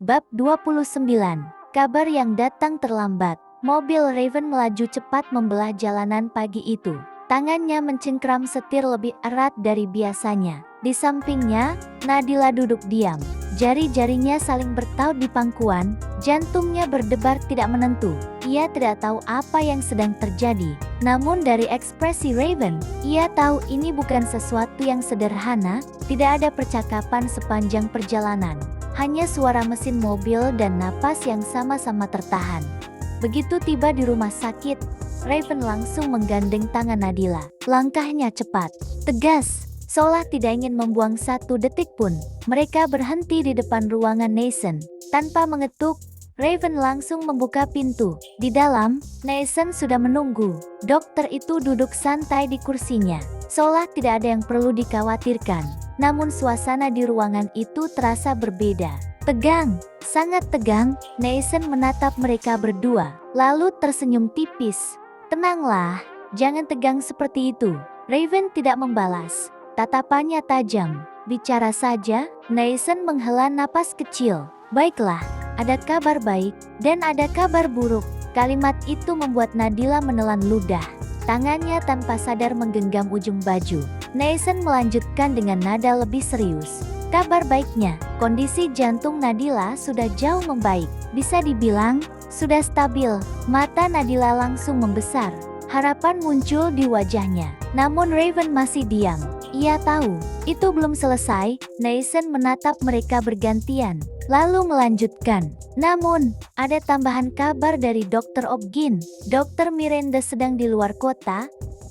Bab 29. Kabar yang datang terlambat. Mobil Raven melaju cepat membelah jalanan pagi itu. Tangannya mencengkram setir lebih erat dari biasanya. Di sampingnya, Nadila duduk diam. Jari-jarinya saling bertaut di pangkuan, jantungnya berdebar tidak menentu. Ia tidak tahu apa yang sedang terjadi. Namun dari ekspresi Raven, ia tahu ini bukan sesuatu yang sederhana, tidak ada percakapan sepanjang perjalanan. Hanya suara mesin mobil dan napas yang sama-sama tertahan. Begitu tiba di rumah sakit, Raven langsung menggandeng tangan Nadila. Langkahnya cepat, tegas, seolah tidak ingin membuang satu detik pun. Mereka berhenti di depan ruangan Nathan. Tanpa mengetuk, Raven langsung membuka pintu. Di dalam, Nathan sudah menunggu. Dokter itu duduk santai di kursinya, seolah tidak ada yang perlu dikhawatirkan. Namun suasana di ruangan itu terasa berbeda. Tegang, sangat tegang. Nathan menatap mereka berdua, lalu tersenyum tipis. "Tenanglah, jangan tegang seperti itu." Raven tidak membalas. Tatapannya tajam. "Bicara saja." Nathan menghela napas kecil. "Baiklah, ada kabar baik, dan ada kabar buruk." Kalimat itu membuat Nadila menelan ludah. Tangannya tanpa sadar menggenggam ujung baju. Nathan melanjutkan dengan nada lebih serius. "Kabar baiknya, kondisi jantung Nadila sudah jauh membaik. Bisa dibilang, sudah stabil." Mata Nadila langsung membesar. Harapan muncul di wajahnya. Namun Raven masih diam. Ia tahu, itu belum selesai. Nathan menatap mereka bergantian, lalu melanjutkan. "Namun, ada tambahan kabar dari Dr. Obgyn. Dr. Miranda sedang di luar kota.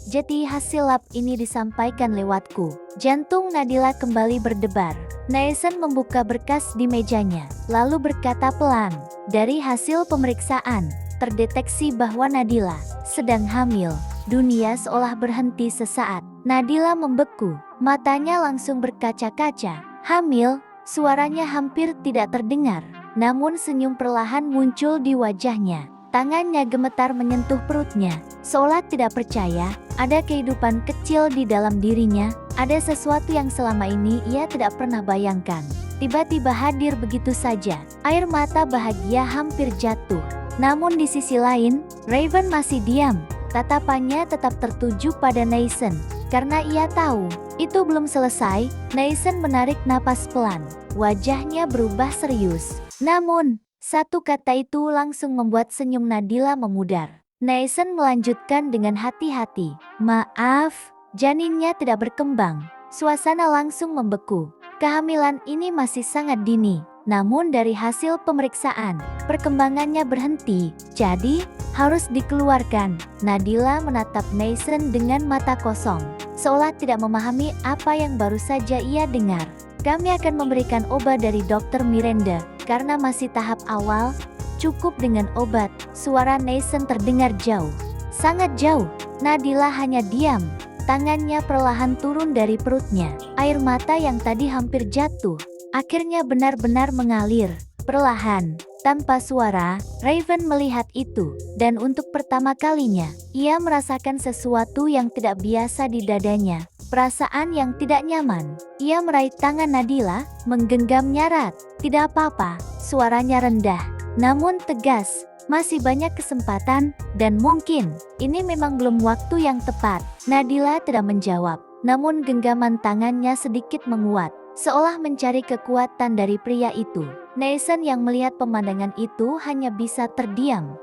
Jadi hasil lab ini disampaikan lewatku." Jantung Nadila kembali berdebar. Nathan membuka berkas di mejanya, lalu berkata pelan, "Dari hasil pemeriksaan, terdeteksi bahwa Nadila sedang hamil." Dunia seolah berhenti sesaat. Nadila membeku, matanya langsung berkaca-kaca. "Hamil?" Suaranya hampir tidak terdengar, namun senyum perlahan muncul di wajahnya. Tangannya gemetar menyentuh perutnya, seolah tidak percaya. Ada kehidupan kecil di dalam dirinya, ada sesuatu yang selama ini ia tidak pernah bayangkan. Tiba-tiba hadir begitu saja. Air mata bahagia hampir jatuh. Namun di sisi lain, Raven masih diam. Tatapannya tetap tertuju pada Nathan. Karena ia tahu, itu belum selesai. Nathan menarik napas pelan. Wajahnya berubah serius. Namun, satu kata itu langsung membuat senyum Nadila memudar. Nathan melanjutkan dengan hati-hati. "Maaf, janinnya tidak berkembang." Suasana langsung membeku. Kehamilan ini masih sangat dini. Namun dari hasil pemeriksaan, perkembangannya berhenti. Jadi, harus dikeluarkan. Nadila menatap Nathan dengan mata kosong, seolah tidak memahami apa yang baru saja ia dengar. "Kami akan memberikan obat dari Dr. Miranda. Karena masih tahap awal, cukup dengan obat." Suara Nathan terdengar jauh. Sangat jauh. Nadila hanya diam. Tangannya perlahan turun dari perutnya. Air mata yang tadi hampir jatuh, akhirnya benar-benar mengalir. Perlahan, tanpa suara, Raven melihat itu. Dan untuk pertama kalinya, ia merasakan sesuatu yang tidak biasa di dadanya. Perasaan yang tidak nyaman. Ia meraih tangan Nadila, menggenggamnya erat. "Tidak apa-apa," suaranya rendah, namun tegas. "Masih banyak kesempatan, dan mungkin ini memang belum waktu yang tepat." Nadila tidak menjawab, namun genggaman tangannya sedikit menguat, seolah mencari kekuatan dari pria itu. Nathan yang melihat pemandangan itu hanya bisa terdiam.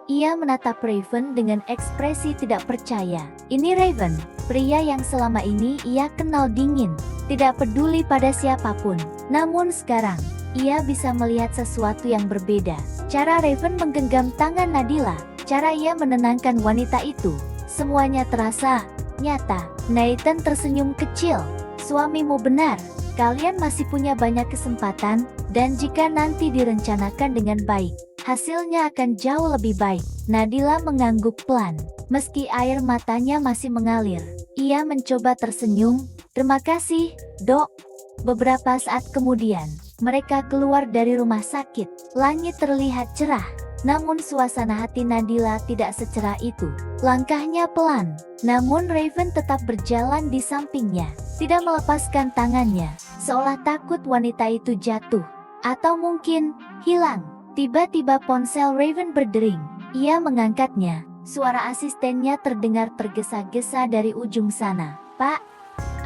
Ia menatap Raven dengan ekspresi tidak percaya. Ini Raven, pria yang selama ini ia kenal dingin, tidak peduli pada siapapun. Namun sekarang, ia bisa melihat sesuatu yang berbeda. Cara Raven menggenggam tangan Nadila, cara ia menenangkan wanita itu, semuanya terasa nyata. Nathan tersenyum kecil. "Suamimu benar. Kalian masih punya banyak kesempatan, dan jika nanti direncanakan dengan baik, hasilnya akan jauh lebih baik." Nadila mengangguk pelan, meski air matanya masih mengalir. Ia mencoba tersenyum. "Terima kasih, Dok." Beberapa saat kemudian, mereka keluar dari rumah sakit. Langit terlihat cerah, namun suasana hati Nadila tidak secerah itu. Langkahnya pelan, namun Raven tetap berjalan di sampingnya, tidak melepaskan tangannya, seolah takut wanita itu jatuh. Atau mungkin hilang. Tiba-tiba ponsel Raven berdering. Ia mengangkatnya. Suara asistennya terdengar tergesa-gesa dari ujung sana. "Pak,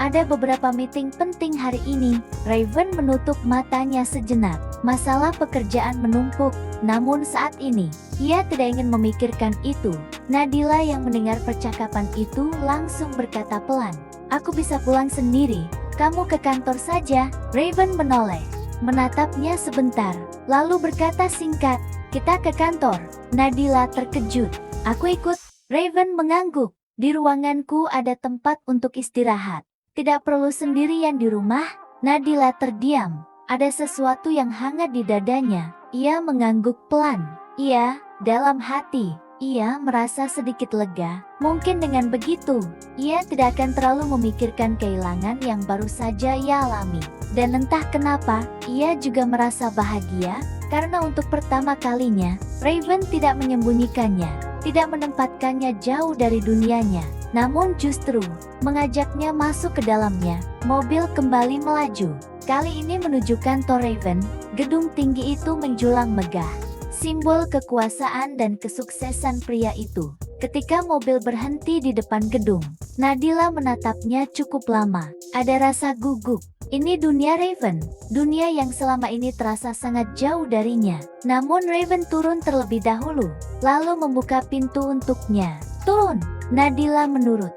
ada beberapa meeting penting hari ini." Raven menutup matanya sejenak. Masalah pekerjaan menumpuk, namun saat ini, ia tidak ingin memikirkan itu. Nadila yang mendengar percakapan itu langsung berkata pelan, "Aku bisa pulang sendiri, kamu ke kantor saja." Raven menoleh, menatapnya sebentar, lalu berkata singkat, "Kita ke kantor." Nadila terkejut. "Aku ikut." Raven mengangguk. "Di ruanganku ada tempat untuk istirahat. Tidak perlu sendirian di rumah." Nadila terdiam. Ada sesuatu yang hangat di dadanya. Ia mengangguk pelan. Iya, dalam hati, ia merasa sedikit lega. Mungkin dengan begitu, ia tidak akan terlalu memikirkan kehilangan yang baru saja ia alami. Dan entah kenapa, ia juga merasa bahagia, karena untuk pertama kalinya, Raven tidak menyembunyikannya, tidak menempatkannya jauh dari dunianya, namun justru mengajaknya masuk ke dalamnya. Mobil kembali melaju. Kali ini menuju kantor Raven. Gedung tinggi itu menjulang megah, simbol kekuasaan dan kesuksesan pria itu. Ketika mobil berhenti di depan gedung, Nadila menatapnya cukup lama. Ada rasa gugup. Ini dunia Raven, dunia yang selama ini terasa sangat jauh darinya. Namun Raven turun terlebih dahulu, lalu membuka pintu untuknya. "Turun!" Nadila menurut.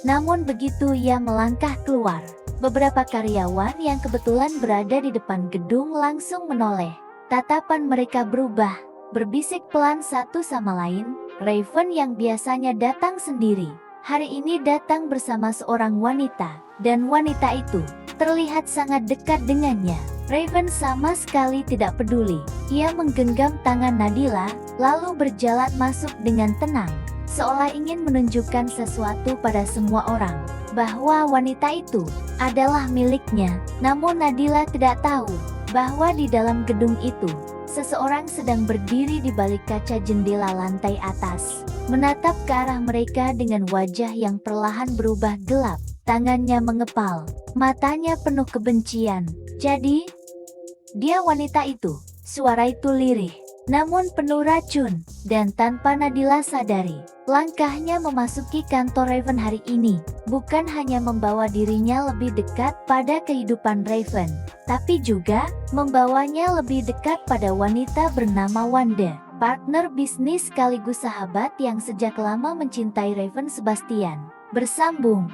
Namun begitu ia melangkah keluar, beberapa karyawan yang kebetulan berada di depan gedung langsung menoleh. Tatapan mereka berubah, berbisik pelan satu sama lain. Raven yang biasanya datang sendiri, hari ini datang bersama seorang wanita, dan wanita itu terlihat sangat dekat dengannya. Raven sama sekali tidak peduli. Ia menggenggam tangan Nadila, lalu berjalan masuk dengan tenang, seolah ingin menunjukkan sesuatu pada semua orang, bahwa wanita itu adalah miliknya. Namun Nadila tidak tahu bahwa di dalam gedung itu, seseorang sedang berdiri di balik kaca jendela lantai atas, menatap ke arah mereka dengan wajah yang perlahan berubah gelap. Tangannya mengepal, matanya penuh kebencian. "Jadi, dia wanita itu?" Suara itu lirih, namun penuh racun, dan tanpa Nadila sadari, langkahnya memasuki kantor Raven hari ini bukan hanya membawa dirinya lebih dekat pada kehidupan Raven, tapi juga membawanya lebih dekat pada wanita bernama Wanda, partner bisnis sekaligus sahabat yang sejak lama mencintai Raven. Sebastian bersambung.